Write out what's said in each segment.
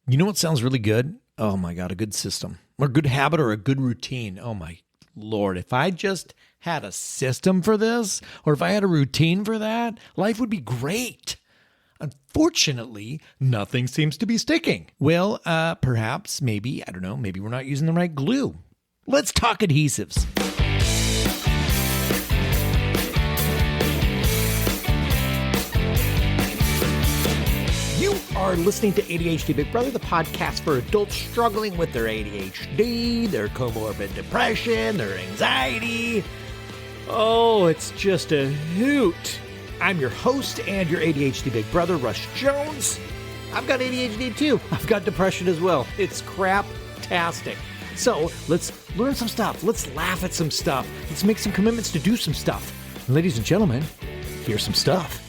You know what sounds really good? Oh my God, a good system or a good habit or a good routine. Oh my Lord, if I just had a system for this or if I had a routine for that, life would be great. Unfortunately, nothing seems to be sticking. Well, perhaps, maybe, I don't know, maybe we're not using the right glue. Let's talk adhesives. You are listening to ADHD Big Brother, the podcast for adults struggling with their ADHD, their comorbid depression, their anxiety. Oh, it's just a hoot. I'm your host and your ADHD Big Brother, Russ Jones. I've got ADHD too. I've got depression as well. It's crap-tastic. So let's learn some stuff. Let's laugh at some stuff. Let's make some commitments to do some stuff. And ladies and gentlemen, here's some stuff.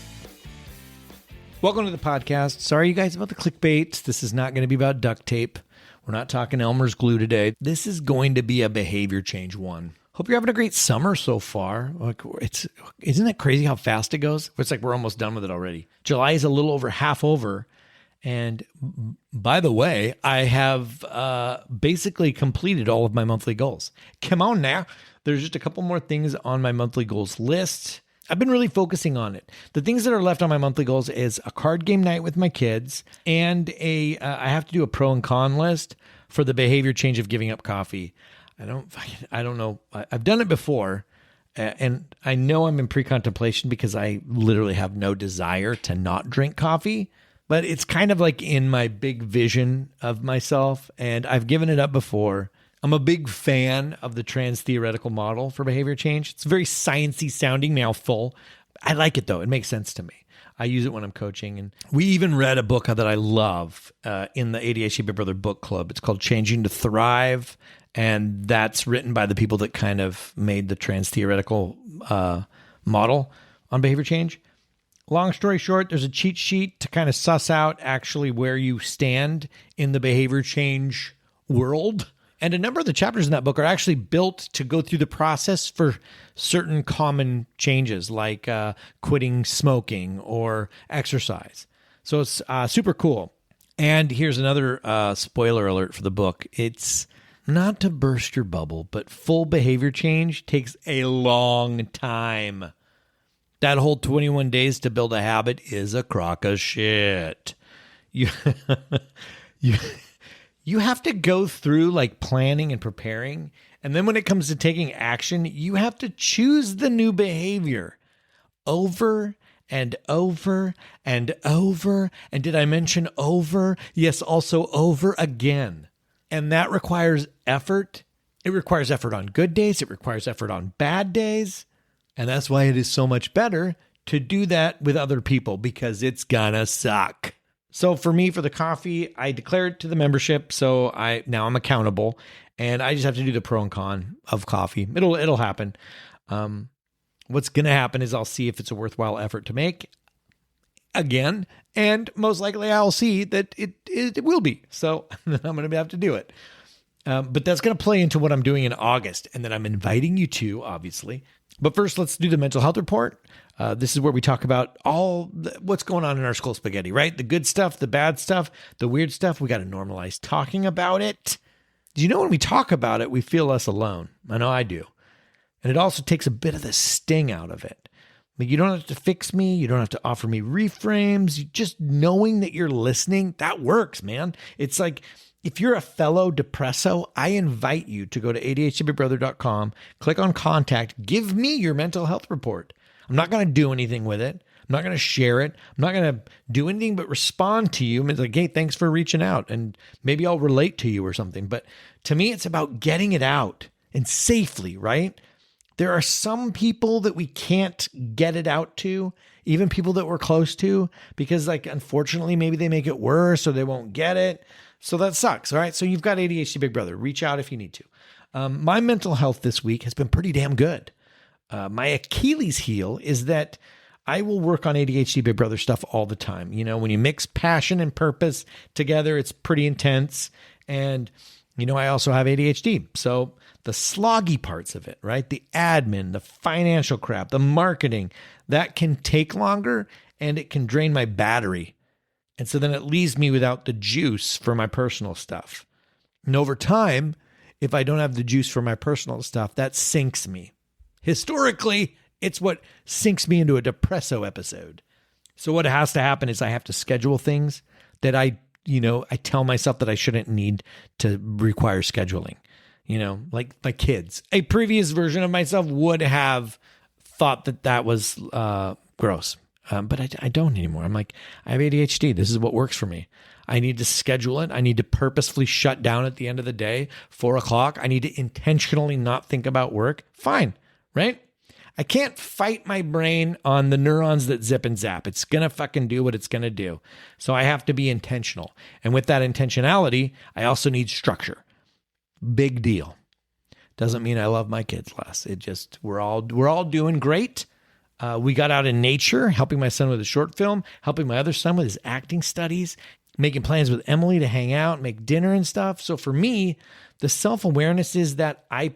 Welcome to the podcast. Sorry, you guys, about the clickbait. This is not going to be about duct tape. We're not talking Elmer's glue today. This is going to be a behavior change one. Hope you're having a great summer so far. Isn't it crazy how fast it goes? It's like we're almost done with it already. July is a little over half over. And by the way, I have basically completed all of my monthly goals. Come on now. There's just a couple more things on my monthly goals list. I've been really focusing on it. The things that are left on my monthly goals is a card game night with my kids and I have to do a pro and con list for the behavior change of giving up coffee. I don't know. I've done it before and I know I'm in pre-contemplation because I literally have no desire to not drink coffee, but it's kind of like in my big vision of myself and I've given it up before. I'm a big fan of the Transtheoretical model for behavior change. It's a very sciencey sounding mouthful. I like it though. It makes sense to me. I use it when I'm coaching. And we even read a book that I love in the ADHD Big Brother book club. It's called Changin to Thrive. And that's written by the people that kind of made the Transtheoretical model on behavior change. Long story short, there's a cheat sheet to kind of suss out actually where you stand in the behavior change world. And a number of the chapters in that book are actually built to go through the process for certain common changes like quitting smoking or exercise. So it's super cool. And here's another spoiler alert for the book. It's not to burst your bubble, but full behavior change takes a long time. That whole 21 days to build a habit is a crock of shit. You have to go through like planning and preparing. And then when it comes to taking action, you have to choose the new behavior over and over and over. And did I mention over? Yes, also over again. And that requires effort. It requires effort on good days. It requires effort on bad days. And that's why it is so much better to do that with other people because it's gonna suck. So for me, for the coffee, I declared to the membership. So now I'm accountable and I just have to do the pro and con of coffee. It'll happen. What's going to happen is I'll see if it's a worthwhile effort to make again. And most likely I'll see that it will be. So then I'm going to have to do it. But that's going to play into what I'm doing in August and that I'm inviting you to, obviously. But first, let's do the mental health report. This is where we talk about what's going on in our skull spaghetti, right? The good stuff, the bad stuff, the weird stuff. We got to normalize talking about it. Do you know when we talk about it, we feel less alone? I know I do. And it also takes a bit of the sting out of it. Like you don't have to fix me. You don't have to offer me reframes. Just knowing that you're listening, that works, man. It's like, if you're a fellow depresso, I invite you to go to ADHDBigBrother.com, click on contact, give me your mental health report. I'm not going to do anything with it. I'm not going to share it. I'm not going to do anything but respond to you. It's like, hey, thanks for reaching out. And maybe I'll relate to you or something. But to me, it's about getting it out and safely, right? There are some people that we can't get it out to, even people that we're close to, because like, unfortunately, maybe they make it worse or they won't get it. So that sucks. All right. So you've got ADHD Big Brother. Reach out if you need to. My mental health this week has been pretty damn good. My Achilles heel is that I will work on ADHD Big Brother stuff all the time. You know, when you mix passion and purpose together, it's pretty intense. And, you know, I also have ADHD. So the sloggy parts of it, right? The admin, the financial crap, the marketing, that can take longer and it can drain my battery. And so then it leaves me without the juice for my personal stuff. And over time, if I don't have the juice for my personal stuff, that sinks me. Historically, it's what sinks me into a depresso episode. So what has to happen is I have to schedule things that I tell myself that I shouldn't need to require scheduling. Like my kids. A previous version of myself would have thought that was gross. But I don't anymore. I'm like, I have ADHD. This is what works for me. I need to schedule it. I need to purposefully shut down at the end of the day, 4:00. I need to intentionally not think about work. Fine, right? I can't fight my brain on the neurons that zip and zap. It's going to fucking do what it's going to do. So I have to be intentional. And with that intentionality, I also need structure. Big deal. Doesn't mean I love my kids less. It just, we're all doing great. We got out in nature, helping my son with a short film, helping my other son with his acting studies, making plans with Emily to hang out, make dinner and stuff. So for me, the self-awareness is that I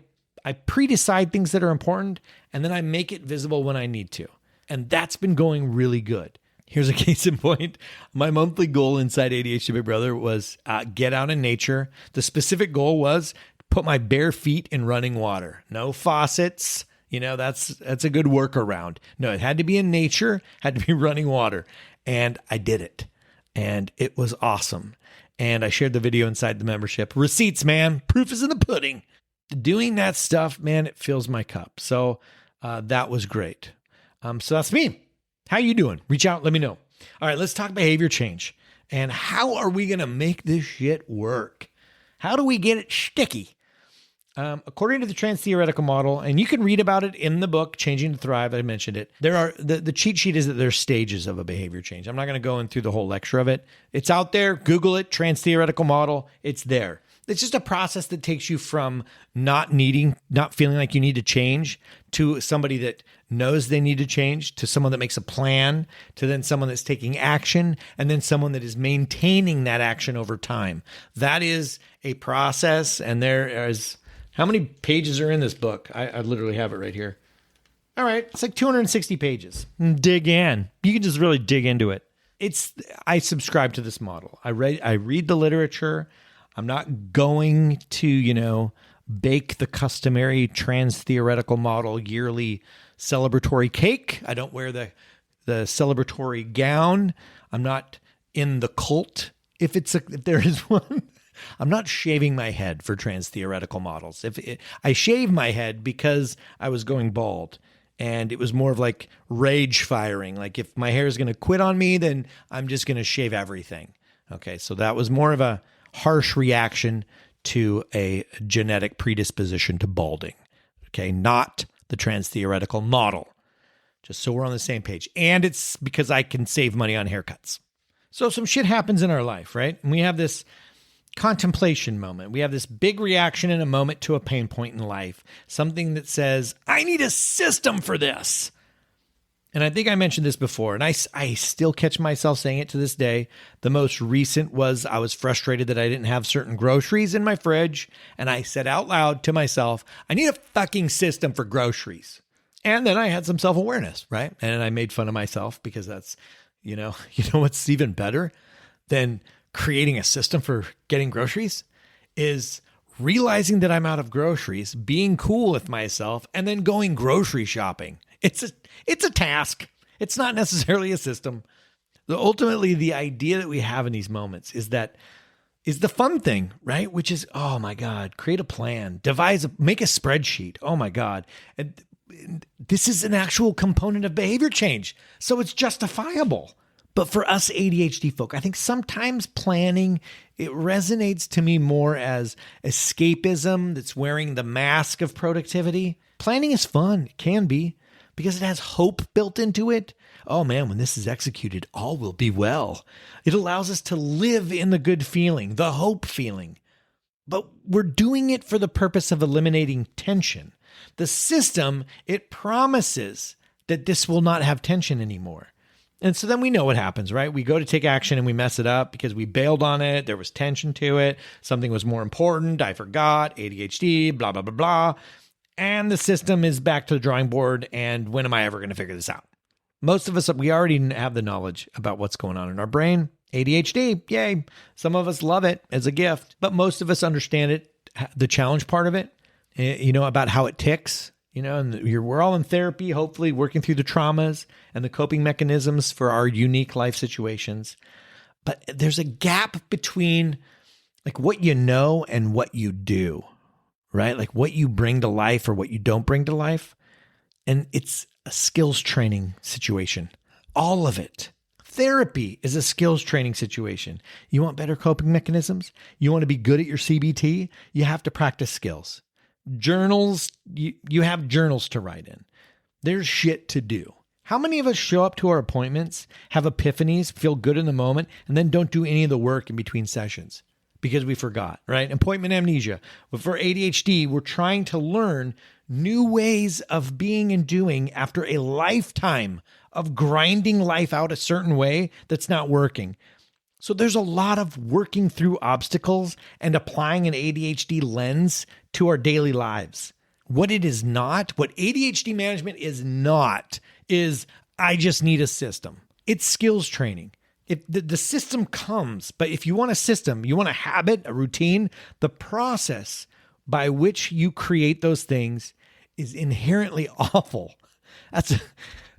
pre-decide things that are important, and then I make it visible when I need to. And that's been going really good. Here's a case in point. My monthly goal inside ADHD Big Brother was get out in nature. The specific goal was put my bare feet in running water. No faucets. That's a good workaround. No, it had to be in nature, had to be running water. And I did it. And it was awesome. And I shared the video inside the membership. Receipts, man. Proof is in the pudding. Doing that stuff, man, it fills my cup. So that was great. So that's me. How you doing? Reach out. Let me know. All right, let's talk behavior change. And how are we going to make this shit work? How do we get it sticky? According to the Transtheoretical model, and you can read about it in the book, Changin to Thrive, I mentioned it. There are the cheat sheet is that there's stages of a behavior change. I'm not going to go in through the whole lecture of it. It's out there. Google it, Transtheoretical model. It's there. It's just a process that takes you from not feeling like you need to change to somebody that knows they need to change, to someone that makes a plan, to then someone that's taking action, and then someone that is maintaining that action over time. That is a process, and there is... How many pages are in this book? I literally have it right here. All right. It's like 260 pages. Dig in. You can just really dig into it. I subscribe to this model. I read the literature. I'm not going to, bake the customary Transtheoretical model yearly celebratory cake. I don't wear the celebratory gown. I'm not in the cult. If there is one. I'm not shaving my head for Transtheoretical models. I shave my head because I was going bald, and it was more of like rage firing. Like if my hair is going to quit on me, then I'm just going to shave everything. Okay, so that was more of a harsh reaction to a genetic predisposition to balding. Okay, not the Transtheoretical model. Just so we're on the same page. And it's because I can save money on haircuts. So some shit happens in our life, right? And we have this contemplation moment. We have this big reaction in a moment to a pain point in life. Something that says, I need a system for this. And I think I mentioned this before, and I still catch myself saying it to this day. The most recent was I was frustrated that I didn't have certain groceries in my fridge, and I said out loud to myself, I need a fucking system for groceries. And then I had some self-awareness, right? And I made fun of myself because that's, you know what's even better than creating a system for getting groceries is realizing that I'm out of groceries, being cool with myself, and then going grocery shopping. It's a task. It's not necessarily a system. Ultimately, the idea that we have in these moments is the fun thing, right? Which is, oh my God, create a plan, make a spreadsheet. Oh my God. And this is an actual component of behavior change. So it's justifiable. But for us ADHD folk, I think sometimes planning, it resonates to me more as escapism that's wearing the mask of productivity. Planning is fun. It can be, because it has hope built into it. Oh man, when this is executed, all will be well. It allows us to live in the good feeling, the hope feeling. But we're doing it for the purpose of eliminating tension. The system, it promises that this will not have tension anymore. And so then we know what happens, right? We go to take action and we mess it up because we bailed on it. There was tension to it. Something was more important. I forgot. ADHD, blah, blah, blah, blah. And the system is back to the drawing board. And when am I ever going to figure this out? Most of us, we already have the knowledge about what's going on in our brain. ADHD, yay. Some of us love it as a gift, but most of us understand it, the challenge part of it, about how it ticks, and we're all in therapy, hopefully working through the traumas and the coping mechanisms for our unique life situations. But there's a gap between like what you know and what you do, right? Like what you bring to life or what you don't bring to life. And it's a skills training situation. All of it. Therapy is a skills training situation. You want better coping mechanisms? You want to be good at your CBT? You have to practice skills. Journals, you have journals to write in. There's shit to do. How many of us show up to our appointments, have epiphanies, feel good in the moment, and then don't do any of the work in between sessions because we forgot, right? Appointment amnesia. But for ADHD, we're trying to learn new ways of being and doing after a lifetime of grinding life out a certain way that's not working. So there's a lot of working through obstacles and applying an ADHD lens to our daily lives. What it is not, what ADHD management is not, is I just need a system. It's skills training. If the system comes, but if you want a system, you want a habit, a routine, the process by which you create those things is inherently awful. That's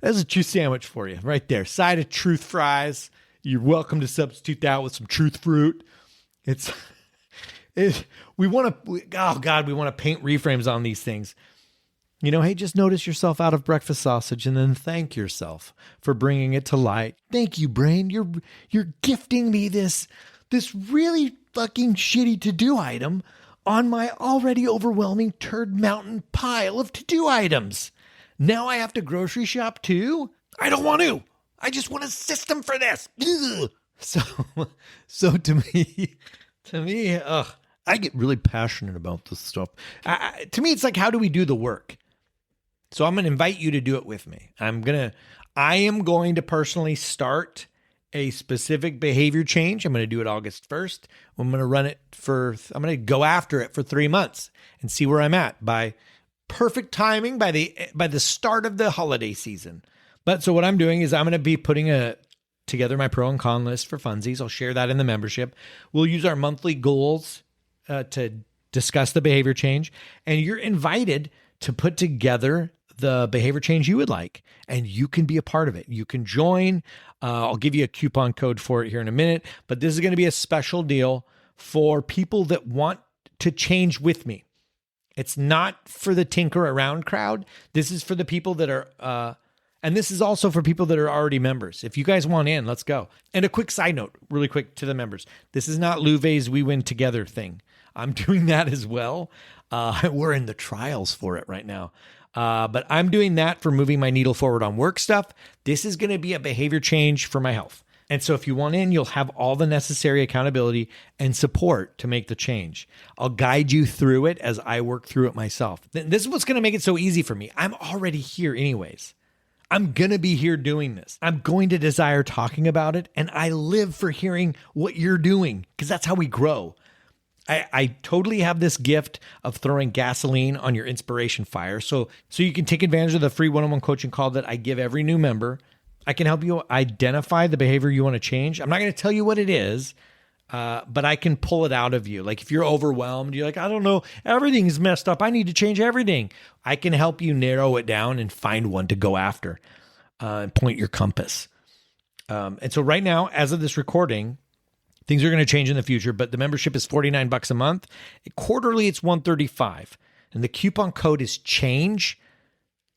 a truth sandwich for you right there. Side of truth fries. You're welcome to substitute that with some truth fruit. We want to paint reframes on these things. Hey, just notice yourself out of breakfast sausage and then thank yourself for bringing it to light. Thank you, brain. You're gifting me this really fucking shitty to-do item on my already overwhelming turd mountain pile of to-do items. Now I have to grocery shop too? I don't want to. I just want a system for this. Ugh. So to me, I get really passionate about this stuff. To me, it's like, how do we do the work? So I'm going to invite you to do it with me. I am going to personally start a specific behavior change. I'm going to do it August 1st. I'm going to go after it for 3 months and see where I'm at by perfect timing by the start of the holiday season. But so what I'm doing is I'm going to be putting together my pro and con list for funsies. I'll share that in the membership. We'll use our monthly goals to discuss the behavior change. And you're invited to put together the behavior change you would like, and you can be a part of it. You can join. I'll give you a coupon code for it here in a minute, but this is going to be a special deal for people that want to change with me. It's not for the tinker around crowd. This is for the people that are, and this is also for people that are already members. If you guys want in, let's go. And a quick side note, really quick to the members. This is not Louvet's We Win Together thing. I'm doing that as well. We're in the trials for it right now. But I'm doing that for moving my needle forward on work stuff. This is going to be a behavior change for my health. And so if you want in, you'll have all the necessary accountability and support to make the change. I'll guide you through it as I work through it myself. This is what's going to make it so easy for me. I'm already here anyways. I'm going to be here doing this. I'm going to desire talking about it. And I live for hearing what you're doing because that's how we grow. I totally have this gift of throwing gasoline on your inspiration fire. So you can take advantage of the free one-on-one coaching call that I give every new member. I can help you identify the behavior you want to change. I'm not going to tell you what it is, but I can pull it out of you. Like if you're overwhelmed, you're like, I don't know, everything's messed up. I need to change everything. I can help you narrow it down and find one to go after and point your compass. And so right now, as of this recording, things are going to change in the future, but the membership is $49 a month. Quarterly, it's $135. And the coupon code is change,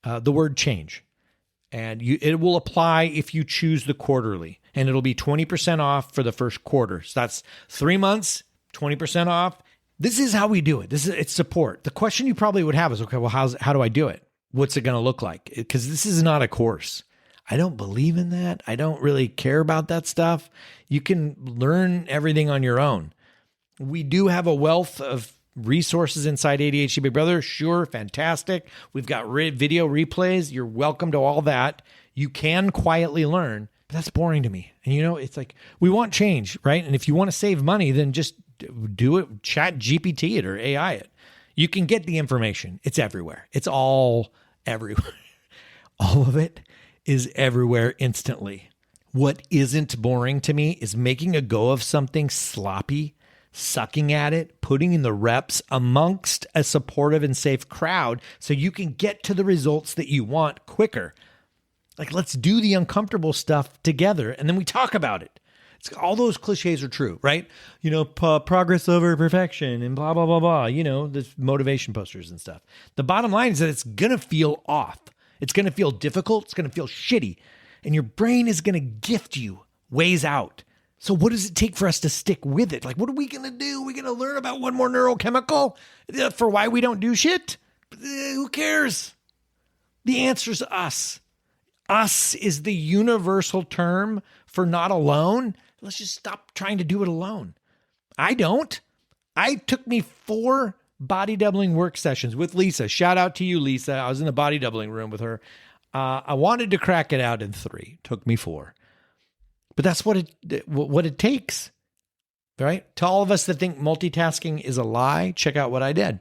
the word change. And it will apply if you choose the quarterly. And it'll be 20% off for the first quarter. So that's 3 months, 20% off. This is how we do it. It's support. The question you probably would have is, okay, well, how do I do it? What's it going to look like? Because this is not a course. I don't believe in that. I don't really care about that stuff. You can learn everything on your own. We do have a wealth of resources inside ADHD Big Brother. Sure, fantastic. We've got video replays. You're welcome to all that. You can quietly learn, but that's boring to me. And it's like, we want change, right? And if you want to save money, then just do it, chat GPT it or AI it. You can get the information. It's everywhere. It's all everywhere. All of it is everywhere instantly. What isn't boring to me is making a go of something sloppy, sucking at it, putting in the reps amongst a supportive and safe crowd so you can get to the results that you want quicker. Like, let's do the uncomfortable stuff together and then we talk about it. All those cliches are true, right? Progress over perfection and blah, blah, blah, blah. The motivation posters and stuff. The bottom line is that it's going to feel off. It's going to feel difficult. It's going to feel shitty. And your brain is going to gift you ways out. So what does it take for us to stick with it? Like, what are we going to do? We're going to learn about one more neurochemical for why we don't do shit? Who cares? The answer is us. Us is the universal term for not alone. Let's just stop trying to do it alone. I don't. I took me 4 body doubling work sessions with Lisa. Shout out to you, Lisa. I was in the body doubling room with her. I wanted to crack it out in 3. Took me 4. But that's what it takes, right? To all of us that think multitasking is a lie, check out what I did.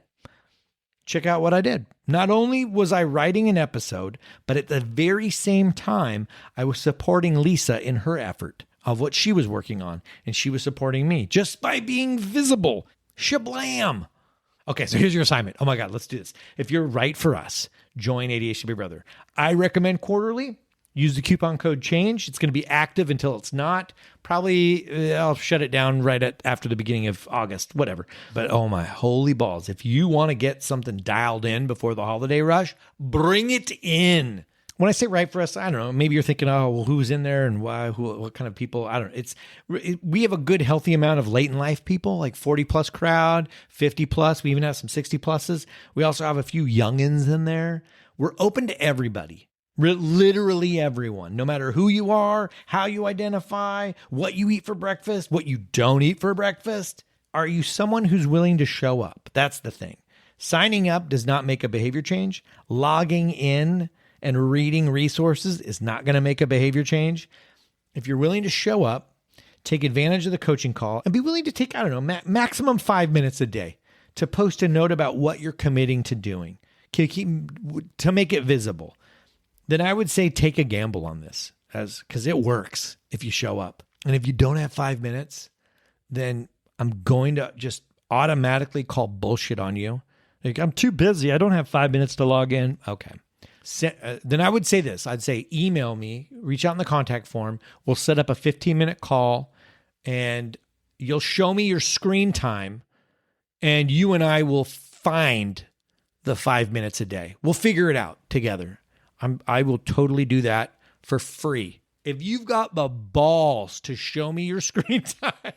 Not only was I writing an episode, but at the very same time, I was supporting Lisa in her effort of what she was working on, and she was supporting me just by being visible. Shablam. Okay, so here's your assignment. Oh my God, let's do this. If you're right for us, join ADHD Big Brother. I recommend quarterly. Use the coupon code CHANGE. It's going to be active until it's not. Probably I'll shut it down after the beginning of August, whatever. But oh my holy balls, if you want to get something dialed in before the holiday rush, bring it in. When I say right for us, I don't know. Maybe you're thinking, oh, well, who's in there and why? What kind of people? I don't know. We have a good, healthy amount of late in life people, like 40 plus crowd, 50 plus. We even have some 60 pluses. We also have a few youngins in there. We're open to everybody, literally everyone, no matter who you are, how you identify, what you eat for breakfast, what you don't eat for breakfast. Are you someone who's willing to show up? That's the thing. Signing up does not make a behavior change. Logging in and reading resources is not going to make a behavior change. If you're willing to show up, take advantage of the coaching call, and be willing to take, maximum 5 minutes a day to post a note about what you're committing to doing, to make it visible, then I would say take a gamble on this, because it works if you show up. And if you don't have 5 minutes, then I'm going to just automatically call bullshit on you. Like, I'm too busy. I don't have 5 minutes to log in. Okay. Then I would say this. I'd say email me, reach out in the contact form. We'll set up a 15-minute call, and you'll show me your screen time, and you and I will find the 5 minutes a day. We'll figure it out together. I will totally do that for free. If you've got the balls to show me your screen time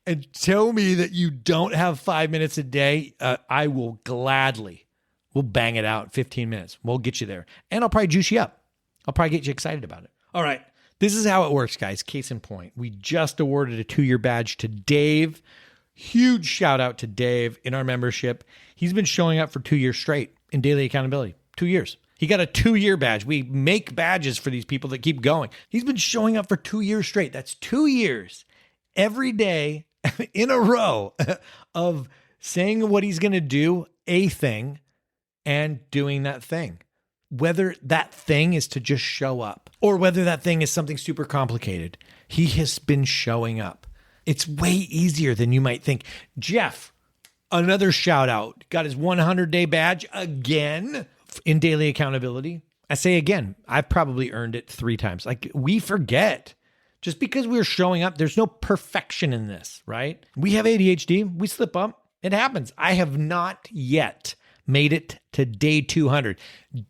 and tell me that you don't have 5 minutes a day, I will gladly. We'll bang it out in 15 minutes. We'll get you there. And I'll probably juice you up. I'll probably get you excited about it. All right. This is how it works, guys. Case in point. We just awarded a 2-year badge to Dave. Huge shout out to Dave in our membership. He's been showing up for 2 years straight in daily accountability. 2 years. He got a 2-year badge. We make badges for these people that keep going. He's been showing up for 2 years straight. That's 2 years every day in a row of saying what he's going to do, a thing, and doing that thing. Whether that thing is to just show up or whether that thing is something super complicated, he has been showing up. It's way easier than you might think. Jeff, another shout out, got his 100-day badge again in daily accountability. I say again, I've probably earned it 3 times. Like, we forget. Just because we're showing up, there's no perfection in this, right? We have ADHD. We slip up. It happens. I have not yet made it to day 200.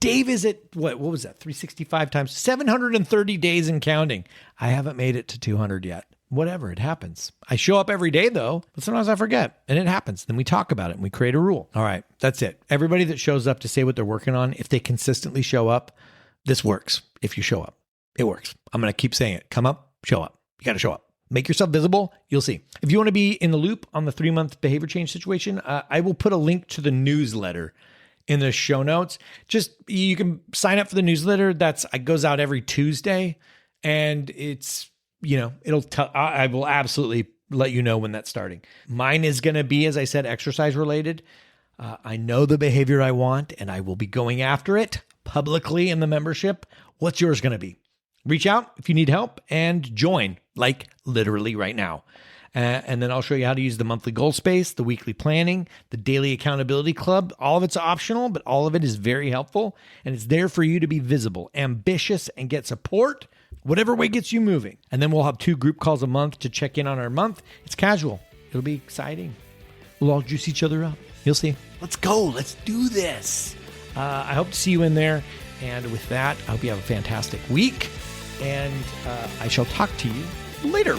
Dave is at, what was that? 365 times, 730 days and counting. I haven't made it to 200 yet. Whatever, it happens. I show up every day though, but sometimes I forget, and it happens. Then we talk about it and we create a rule. All right, that's it. Everybody that shows up to say what they're working on, if they consistently show up, this works. If you show up, it works. I'm going to keep saying it. Come up, show up. You got to show up. Make yourself visible. You'll see. If you want to be in the loop on the 3-month behavior change situation, I will put a link to the newsletter in the show notes. Just, you can sign up for the newsletter. It goes out every Tuesday, and it's, I will absolutely let you know when that's starting. Mine is going to be, as I said, exercise related. I know the behavior I want, and I will be going after it publicly in the membership. What's yours going to be? Reach out if you need help and join, like literally right now. And then I'll show you how to use the monthly goal space, the weekly planning, the daily accountability club. All of it's optional, but all of it is very helpful. And it's there for you to be visible, ambitious, and get support, whatever way gets you moving. And then we'll have 2 group calls a month to check in on our month. It's casual. It'll be exciting. We'll all juice each other up. You'll see. Let's go. Let's do this. I hope to see you in there. And with that, I hope you have a fantastic week. And I shall talk to you later.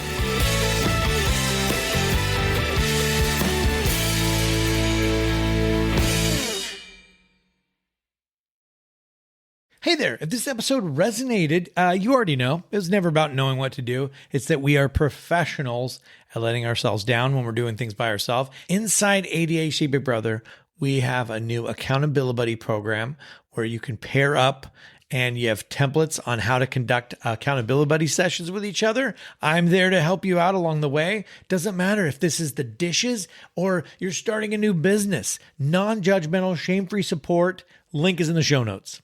Hey there, if this episode resonated, you already know, it was never about knowing what to do. It's that we are professionals at letting ourselves down when we're doing things by ourselves. Inside ADHD Big Brother, we have a new accountability buddy program where you can pair up and you have templates on how to conduct accountability buddy sessions with each other. I'm there to help you out along the way. Doesn't matter if this is the dishes or you're starting a new business. Non-judgmental, shame-free support. Link is in the show notes.